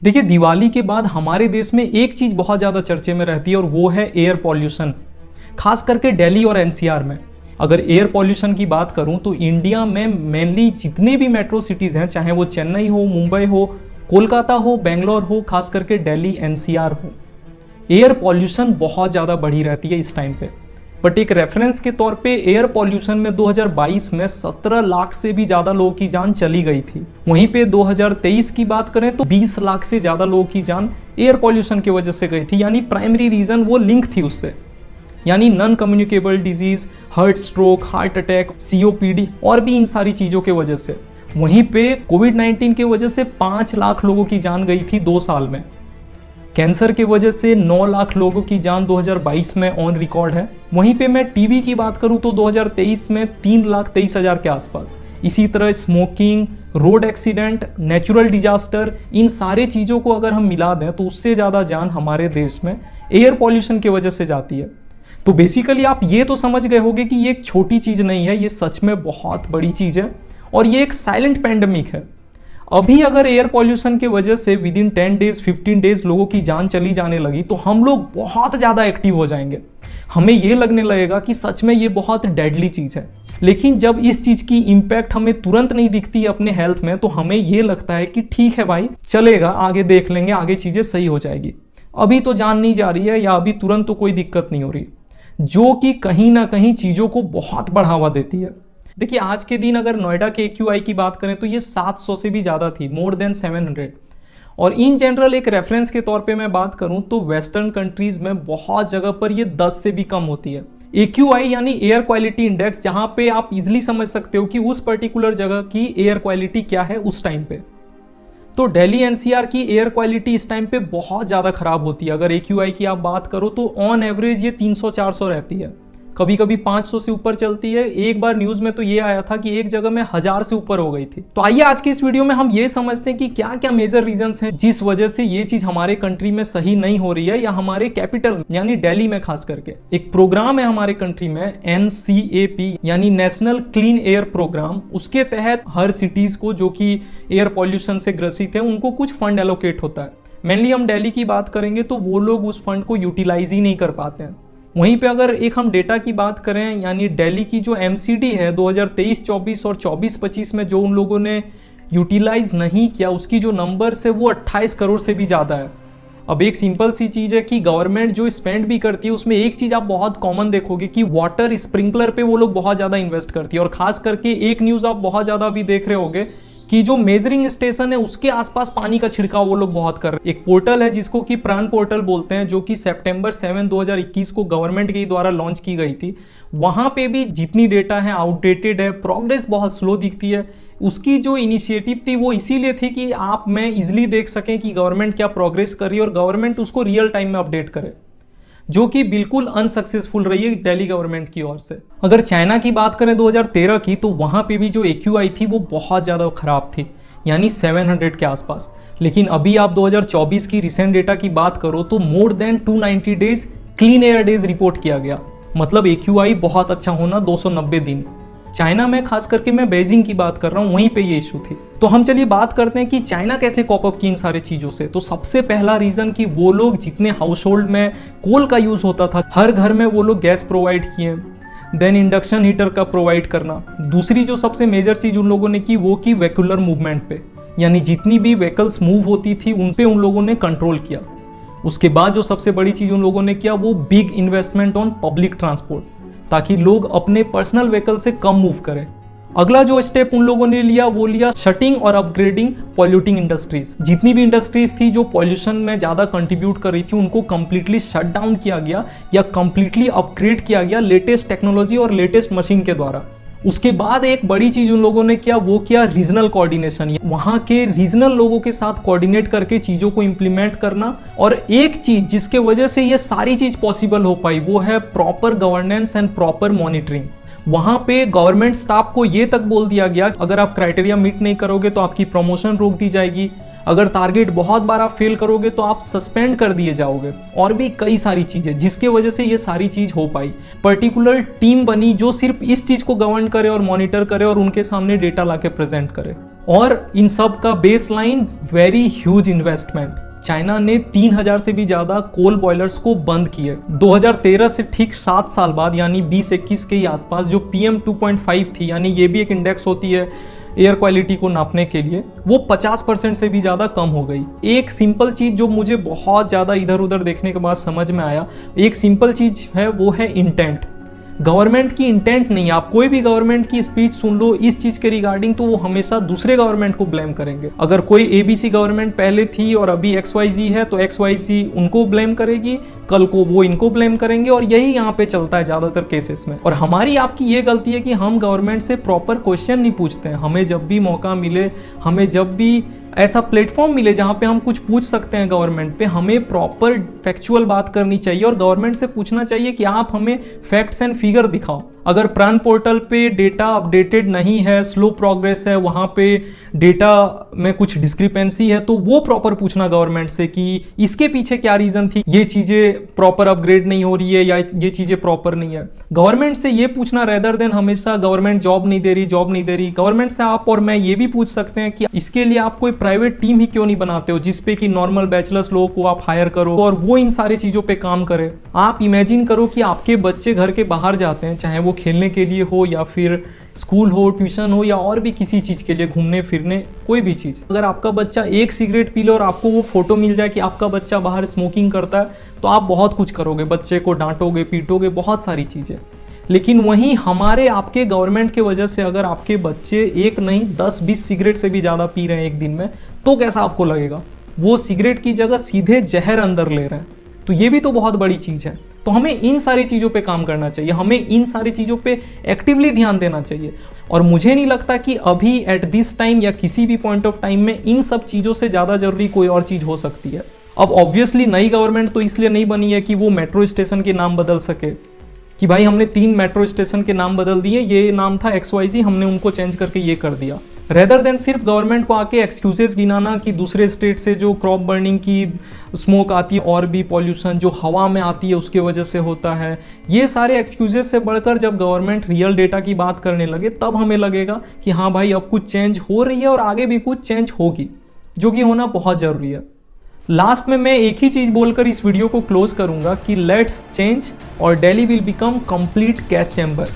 देखिए, दिवाली के बाद हमारे देश में एक चीज बहुत ज्यादा चर्चे में रहती है और वो है एयर पॉल्यूशन, खास करके दिल्ली और एनसीआर में। अगर एयर पॉल्यूशन की बात करूं तो इंडिया में मेनली जितने भी मेट्रो सिटीज हैं, चाहे वो चेन्नई हो, मुंबई हो, कोलकाता हो, बेंगलोर हो, खास करके दिल्ली एनसीआर हो, एयर पॉल्यूशन बहुत ज़्यादा बढ़ी रहती है इस टाइम पे। बट एक रेफरेंस के तौर पे एयर पॉल्यूशन में 2022 में 17 लाख से भी ज़्यादा लोगों की जान चली गई थी। वहीं पे 2023 की बात करें तो 20 लाख से ज़्यादा लोगों की जान एयर पॉल्यूशन की वजह से गई थी। यानी प्राइमरी रीज़न वो लिंक थी उससे, यानी non communicable disease, heart stroke, heart attack, COPD और भी इन सारी चीज़ों के वजह से। वहीं पे कोविड-19 की वजह से 5 लाख लोगों की जान गई थी 2 साल में। कैंसर की वजह से 9 लाख लोगों की जान 2022 में ऑन रिकॉर्ड है। वहीं पे मैं टीबी की बात करूं तो 2023 में 3,23,000 के आसपास। इसी तरह smoking, road accident, natural disaster, इन सारे चीज़ों को अगर हम मिला दें तो उससे ज़्यादा जान हमारे देश में एयर पॉल्यूशन की वजह से जाती है। तो बेसिकली आप ये तो समझ गए होंगे कि ये एक छोटी चीज़ नहीं है, ये सच में बहुत बड़ी चीज़ है और ये एक साइलेंट पैंडेमिक है। अभी अगर एयर पॉल्यूशन की वजह से विद इन 10 डेज 15 डेज लोगों की जान चली जाने लगी तो हम लोग बहुत ज़्यादा एक्टिव हो जाएंगे। हमें ये लगने लगेगा कि सच में ये बहुत डेडली चीज़ है। लेकिन जब इस चीज़ की इम्पैक्ट हमें तुरंत नहीं दिखती है अपने हेल्थ में, तो हमें ये लगता है कि ठीक है भाई, चलेगा, आगे देख लेंगे, आगे चीज़ें सही हो जाएगी, अभी तो जान नहीं जा रही है या अभी तुरंत तो कोई दिक्कत नहीं हो रही, जो कि कहीं ना कहीं चीज़ों को बहुत बढ़ावा देती है। देखिए, आज के दिन अगर नोएडा के AQI की बात करें तो ये 700 से भी ज़्यादा थी, मोर देन 700। और इन जनरल एक रेफरेंस के तौर पे मैं बात करूं तो वेस्टर्न कंट्रीज में बहुत जगह पर ये 10 से भी कम होती है। AQI यानी एयर क्वालिटी इंडेक्स, जहां पे आप इजिली समझ सकते हो कि उस पर्टिकुलर जगह की एयर क्वालिटी क्या है उस टाइम पे। तो दिल्ली एनसीआर की एयर क्वालिटी इस टाइम पे बहुत ज़्यादा खराब होती है। अगर AQI की आप बात करो तो ऑन एवरेज ये 300-400 रहती है, कभी कभी 500 से ऊपर चलती है। एक बार न्यूज में तो ये आया था कि एक जगह में 1000 से ऊपर हो गई थी। तो आइए आज के इस वीडियो में हम ये समझते हैं कि क्या क्या मेजर रीजंस हैं जिस वजह से ये चीज हमारे कंट्री में सही नहीं हो रही है, या हमारे कैपिटल यानी दिल्ली में खास करके। एक प्रोग्राम है हमारे कंट्री में NCAP यानी नेशनल क्लीन एयर प्रोग्राम। उसके तहत हर सिटीज को जो कि एयर पॉल्यूशन से ग्रसित है उनको कुछ फंड एलोकेट होता है। मेनली हम दिल्ली की बात करेंगे तो वो लोग उस फंड को यूटिलाइज ही नहीं कर पाते हैं। वहीं पे अगर एक हम डेटा की बात करें, यानी दिल्ली की जो MCD है 2023-24 और 24-25 में जो उन लोगों ने यूटिलाइज नहीं किया, उसकी जो नंबर्स है वो 28 करोड़ से भी ज़्यादा है। अब एक सिंपल सी चीज़ है कि गवर्नमेंट जो स्पेंड भी करती है उसमें एक चीज़ आप बहुत कॉमन देखोगे कि वाटर स्प्रिंकलर पे वो लोग बहुत ज़्यादा इन्वेस्ट करती है। और खास करके एक न्यूज़ आप बहुत ज़्यादा भी देख रहे होगे कि जो मेजरिंग स्टेशन है उसके आसपास पानी का छिड़काव वो लोग बहुत कर रहे हैं। एक पोर्टल है जिसको कि प्राण पोर्टल बोलते हैं, जो कि सितंबर 7, 2021 को गवर्नमेंट के द्वारा लॉन्च की गई थी। वहाँ पे भी जितनी डेटा है आउटडेटेड है, प्रोग्रेस बहुत स्लो दिखती है। उसकी जो इनिशिएटिव थी वो इसीलिए थी कि आप मैं इजिली देख सकें कि गवर्नमेंट क्या प्रोग्रेस कर रही है और गवर्नमेंट उसको रियल टाइम में अपडेट करे, जो कि बिल्कुल अनसक्सेसफुल रही है दिल्ली गवर्नमेंट की ओर से। अगर चाइना की बात करें 2013 की, तो वहाँ पे भी जो AQI थी वो बहुत ज़्यादा खराब थी, यानी 700 के आसपास। लेकिन अभी आप 2024 की रिसेंट डेटा की बात करो तो more than 290 days clean air days report किया गया। मतलब AQI बहुत अच्छा होना 290 दिन। चाइना में खास करके मैं बीजिंग की बात कर रहा हूँ, वहीं पे ये इशू थी। तो हम चलिए बात करते हैं कि चाइना कैसे कॉप अप की इन सारी चीज़ों से। तो सबसे पहला रीज़न कि वो लोग जितने हाउस होल्ड में कोल का यूज़ होता था, हर घर में वो लोग गैस प्रोवाइड किए। देन इंडक्शन हीटर का प्रोवाइड करना। दूसरी जो सबसे मेजर चीज़ उन लोगों ने की वो की वेहिकुलर मूवमेंट पे, यानी जितनी भी व्हीकल्स मूव होती थी उन पे उन लोगों ने कंट्रोल किया। उसके बाद जो सबसे बड़ी चीज़ उन लोगों ने किया वो big investment on public transport, ताकि लोग अपने पर्सनल व्हीकल से कम मूव करें। अगला जो स्टेप उन लोगों ने लिया वो लिया शटिंग और अपग्रेडिंग पॉल्यूटिंग इंडस्ट्रीज। जितनी भी इंडस्ट्रीज थी जो पॉल्यूशन में ज़्यादा कंट्रीब्यूट कर रही थी उनको कंप्लीटली शट डाउन किया गया या कंप्लीटली अपग्रेड किया गया लेटेस्ट टेक्नोलॉजी और लेटेस्ट मशीन के द्वारा। उसके बाद एक बड़ी चीज उन लोगों ने किया वो किया रीजनल कोऑर्डिनेशन, वहां के रीजनल लोगों के साथ कोऑर्डिनेट करके चीजों को इंप्लीमेंट करना। और एक चीज जिसके वजह से ये सारी चीज पॉसिबल हो पाई वो है proper governance and proper monitoring. वहां पे गवर्नमेंट स्टाफ को ये तक बोल दिया गया अगर आप क्राइटेरिया मीट नहीं करोगे तो आपकी प्रमोशन रोक दी जाएगी, अगर टारगेट बहुत बार आप फेल करोगे तो आप सस्पेंड कर दिए जाओगे, और भी कई सारी चीजें जिसके वजह से ये सारी चीज हो पाई। पर्टिकुलर टीम बनी जो सिर्फ इस चीज को गवर्न करे और मॉनिटर करे और उनके सामने डेटा लाके प्रेजेंट करे। और इन सब का base line very huge investment. China ने 3000 से भी ज़्यादा कोल बॉयलर्स को बंद किए। 2013 से ठीक 7 साल बाद यानी 2021 के ही आसपास जो PM 2.5 थी, यानी ये भी एक इंडेक्स होती है एयर क्वालिटी को नापने के लिए, वो 50% से भी ज़्यादा कम हो गई। एक सिंपल चीज़ जो मुझे बहुत ज़्यादा इधर उधर देखने के बाद समझ में आया, एक सिंपल चीज़ है, वो है इंटेंट। गवर्नमेंट की इंटेंट नहीं है। आप कोई भी गवर्नमेंट की स्पीच सुन लो इस चीज़ के रिगार्डिंग, तो वो हमेशा दूसरे गवर्नमेंट को ब्लेम करेंगे। अगर कोई ABC गवर्नमेंट पहले थी और अभी XYZ है तो XYZ उनको ब्लेम करेगी, कल को वो इनको ब्लेम करेंगे, और यही यहाँ पे चलता है ज़्यादातर केसेस में। और हमारी आपकी ये गलती है कि हम गवर्नमेंट से प्रॉपर क्वेश्चन नहीं पूछते हैं। हमें जब भी मौका मिले, हमें जब भी ऐसा प्लेटफॉर्म मिले जहाँ पे हम कुछ पूछ सकते हैं गवर्नमेंट पे, हमें प्रॉपर फैक्चुअल बात करनी चाहिए और गवर्नमेंट से पूछना चाहिए कि आप हमें फैक्ट्स एंड फिगर दिखाओ। अगर प्राण पोर्टल पे डेटा अपडेटेड नहीं है, स्लो प्रोग्रेस है, वहाँ पे डेटा में कुछ डिस्क्रिपेंसी है, तो वो प्रॉपर पूछना गवर्नमेंट से कि इसके पीछे क्या रीज़न थी, ये चीज़ें प्रॉपर अपग्रेड नहीं हो रही है या ये चीज़ें प्रॉपर नहीं है। गवर्नमेंट से ये पूछना रेदर देन हमेशा गवर्नमेंट जॉब नहीं दे रही। गवर्नमेंट से आप और मैं ये भी पूछ सकते हैं कि इसके लिए आप कोई प्राइवेट टीम ही क्यों नहीं बनाते हो जिसपे कि नॉर्मल बैचलर्स लोगों को आप हायर करो और वो इन सारी चीज़ों पे काम करे। आप इमेजिन करो कि आपके बच्चे घर के बाहर जाते हैं, चाहे वो खेलने के लिए हो या फिर स्कूल हो, ट्यूशन हो या और भी किसी चीज़ के लिए, घूमने फिरने, कोई भी चीज़। अगर आपका बच्चा एक सिगरेट पी ले और आपको वो फोटो मिल जाए कि आपका बच्चा बाहर स्मोकिंग करता है, तो आप बहुत कुछ करोगे, बच्चे को डांटोगे, पीटोगे, बहुत सारी चीज़ें। लेकिन वहीं हमारे आपके गवर्नमेंट के वजह से अगर आपके बच्चे एक नहीं 10-20 सिगरेट से भी ज़्यादा पी रहे हैं एक दिन में, तो कैसा आपको लगेगा? वो सिगरेट की जगह सीधे जहर अंदर ले रहे हैं। तो ये भी तो बहुत बड़ी चीज़ है। तो हमें इन सारी चीज़ों पे काम करना चाहिए, हमें इन सारी चीज़ों पे एक्टिवली ध्यान देना चाहिए। और मुझे नहीं लगता कि अभी एट दिस टाइम या किसी भी पॉइंट ऑफ टाइम में इन सब चीज़ों से ज़्यादा जरूरी कोई और चीज़ हो सकती है। अब ऑब्वियसली नई गवर्नमेंट तो इसलिए नहीं बनी है कि वो मेट्रो स्टेशन के नाम बदल सके, कि भाई हमने 3 मेट्रो स्टेशन के नाम बदल दिए, ये नाम था XYZ, हमने उनको चेंज करके ये कर दिया। रेदर देन सिर्फ गवर्नमेंट को आके एक्सक्यूजेस गिनाना कि दूसरे स्टेट से जो क्रॉप बर्निंग की स्मोक आती है और भी पॉल्यूशन जो हवा में आती है उसके वजह से होता है, ये सारे एक्सक्यूजेस से बढ़कर जब गवर्नमेंट रियल डेटा की बात करने लगे तब हमें लगेगा कि हाँ भाई अब कुछ चेंज हो रही है और आगे भी कुछ चेंज होगी, जो कि होना बहुत ज़रूरी है। लास्ट में मैं एक ही चीज़ बोलकर इस वीडियो को क्लोज करूंगा कि लेट्स चेंज और Delhi will become complete gas chamber.